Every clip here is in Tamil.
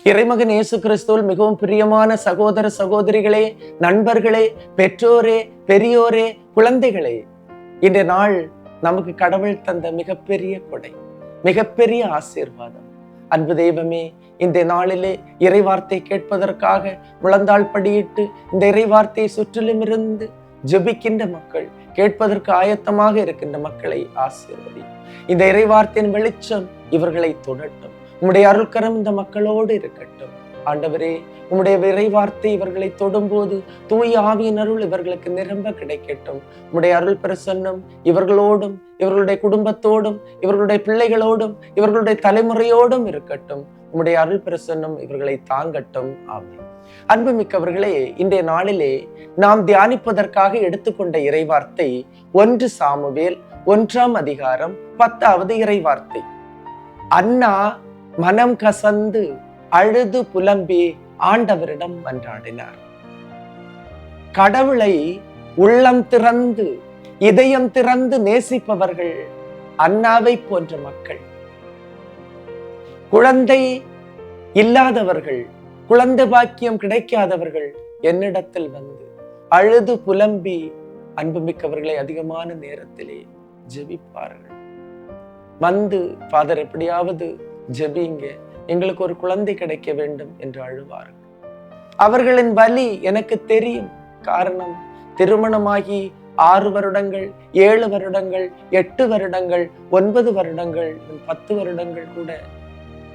இறைமகன் இயேசு கிறிஸ்துவில் மிகவும் பிரியமான சகோதர சகோதரிகளே, நண்பர்களே, பெற்றோரே, பெரியோரே, குழந்தைகளே, இன்றைய நாள் நமக்கு கடவுள் தந்த மிகப்பெரிய கொடை, மிகப்பெரிய ஆசீர்வாதம். அன்பு தெய்வமே, இந்த நாளிலே இறைவார்த்தை கேட்பதற்காக முழந்தாள் படியிட்டு இந்த இறைவார்த்தையை சுற்றிலும் இருந்து ஜெபிக்கின்ற மக்கள், கேட்பதற்கு ஆயத்தமாக இருக்கின்ற மக்களை ஆசீர்வதி. இந்த இறைவார்த்தையின் வெளிச்சம் இவர்களை தொடட்டும். உம்முடைய அருள்கரம் இந்த மக்களோடு இருக்கட்டும். ஆண்டவரே, உம்முடைய இறைவார்த்தை இவர்களை தொடும்போது தூய ஆவியின் அருள் இவர்களுக்கு நிரம்ப கிடைக்கட்டும். உம்முடைய அருள் பிரசன்னம் இவர்களோடும், இவர்களுடைய குடும்பத்தோடும், இவர்களுடைய பிள்ளைகளோடும், இவர்களுடைய தலைமுறையோடும் இருக்கட்டும். உம்முடைய அருள் பிரசன்னம் இவர்களை தாங்கட்டும். ஆமென். அன்புமிக்கவர்களே, இன்றைய நாளிலே நாம் தியானிப்பதற்காக எடுத்துக்கொண்ட இறைவார்த்தை 1 சாமுவேல் 1ஆம் அதிகாரம் 10வது இறைவார்த்தை. அன்னா மனம் கசந்து அழுது புலம்பி ஆண்டவரிடம் மன்றாடினார். கடவுளை உள்ளம் திறந்து, இதயம் திறந்து நேசிப்பவர்கள் அன்னாவை போன்ற மக்கள். குழந்தை இல்லாதவர்கள், குழந்தை பாக்கியம் கிடைக்காதவர்கள் என்னிடத்தில் வந்து அழுது புலம்பி, அன்புமிக்கவர்களை அதிகமான நேரத்திலே ஜெபிப்பார்கள். வந்து, ஃபாதர் எப்படியாவது ஜெபிங்க, எங்களுக்கு ஒரு குழந்தை கிடைக்க வேண்டும் என்று அழுவார்கள். அவர்களின் வலி எனக்கு தெரியும். காரணம், திருமணமாகி 6 வருடங்கள், 7 வருடங்கள், 8 வருடங்கள், 9 வருடங்கள், 10 வருடங்கள் கூட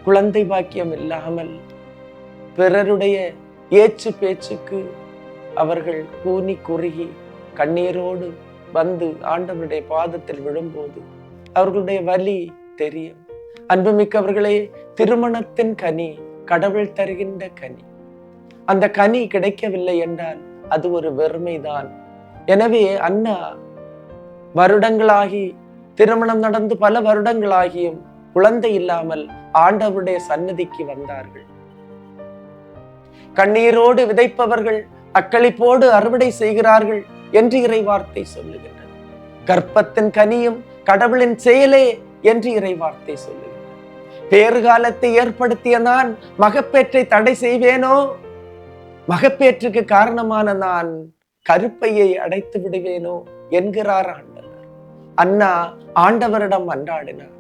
குழந்தை பாக்கியம் இல்லாமல் பிறருடைய ஏச்சு பேச்சுக்கு அவர்கள் கூனி குறுகி கண்ணீரோடு வந்து ஆண்டவருடைய பாதத்தில் விழும்போது அவர்களுடைய வலி தெரியும். அன்புமிக்கவர்களே, திருமணத்தின் கனி கடவுள் தருகின்ற கனி. அந்த கனி கிடைக்கவில்லை என்றால் அது ஒரு வெறுமைதான். எனவே அன்னா வருடங்களாகி, திருமணம் நடந்து பல வருடங்களாகியும் குழந்தை இல்லாமல் ஆண்டவருடைய சன்னதிக்கு வந்தார்கள். கண்ணீரோடு விதைப்பவர்கள் அக்களிப்போடு அறுவடை செய்கிறார்கள் என்று இறைவார்த்தை சொல்லுகின்றன. கர்ப்பத்தின் கனியும் கடவுளின் செயலே என்று இறைவார்த்தை சொல்லுகிறது. பேறுகாலத்தை ஏற்படுத்திய நான் மகப்பேற்றை தடை செய்வேனோ? மகப்பேற்றுக்கு காரணமான நான் கருப்பையை அடைத்து விடுவேனோ என்கிறார் ஆண்டவர். அன்னா ஆண்டவரிடம் மன்றாடினார்.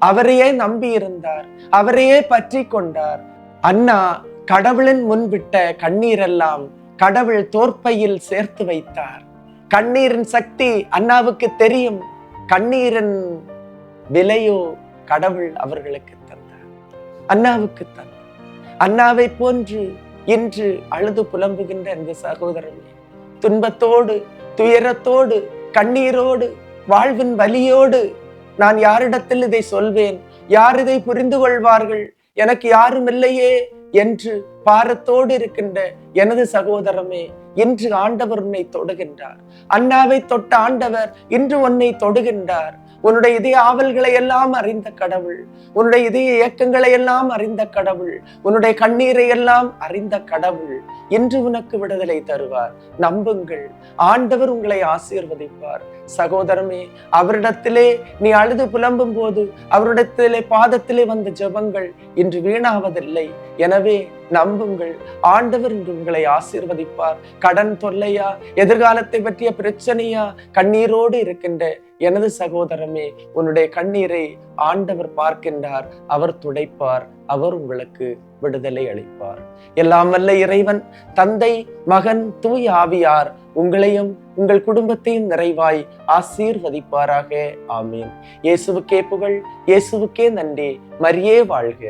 அவரையே நம்பி இருந்தார், அவரையே பற்றி கொண்டார். அன்னா கடவுளின் முன்விட்ட கண்ணீரெல்லாம் கடவுள் தோற்பையில் சேர்த்து வைத்தார். கண்ணீரின் சக்தி அன்னாவுக்கு தெரியும். கண்ணீரின் விலையோ கடவுள் அவர்களுக்கு தந்தார், அன்னாவுக்கு தந்தார். அன்னாவை போன்று இன்று அழுது புலம்புகின்ற இந்த சகோதரனே, துன்பத்தோடு, துயரத்தோடு, கண்ணீரோடு, வாழ்வின் வலியோடு நான் யாரிடத்தில் இதை சொல்வேன்? யார் இதை புரிந்து கொள்வார்கள்? எனக்கு யாரும் இல்லையே என்று பாரத்தோடு இருக்கின்ற எனது சகோதரமே, இன்று ஆண்டவர் உன்னை தொடுகின்றார். அன்னாவை தொட்ட ஆண்டவர் இன்று உன்னை தொடுகின்றார். உன்னுடைய இதய ஆவல்களை எல்லாம் அறிந்த கடவுள், உன்னுடைய இதய இயக்கங்களை எல்லாம் அறிந்த கடவுள், உன்னுடைய கண்ணீரை எல்லாம் அறிந்த கடவுள் இன்று உனக்கு விடுதலை தருவார். நம்புங்கள், ஆண்டவர் உங்களை ஆசீர்வதிப்பார். சகோதரமே, அவரிடத்திலே நீ அழுது புலம்பும் போது அவரிடத்திலே பாதத்திலே வந்த ஜெபங்கள் இன்று வீணாவதில்லை. எனவே நம்புங்கள், ஆண்டவர் இன்று உங்களை ஆசீர்வதிப்பார். கடன் தொல்லையா, எதிர்காலத்தை பற்றிய பிரச்சனையா, கண்ணீரோடு இருக்கின்ற எனது சகோதரமே, உன்னுடைய கண்ணீரை ஆண்டவர் பார்க்கின்றார், அவர் துடைப்பார், அவர் உங்களுக்கு விடுதலை அளிப்பார். எல்லாம் வல்ல இறைவன், தந்தை, மகன், தூய ஆவியார் உங்களையும் உங்கள் குடும்பத்தையும் நிறைவாய் ஆசீர்வதிப்பாராக. ஆமீன். இயேசுவுக்கே புகழ், இயேசுவுக்கே நன்றி. மரியே வாழ்க.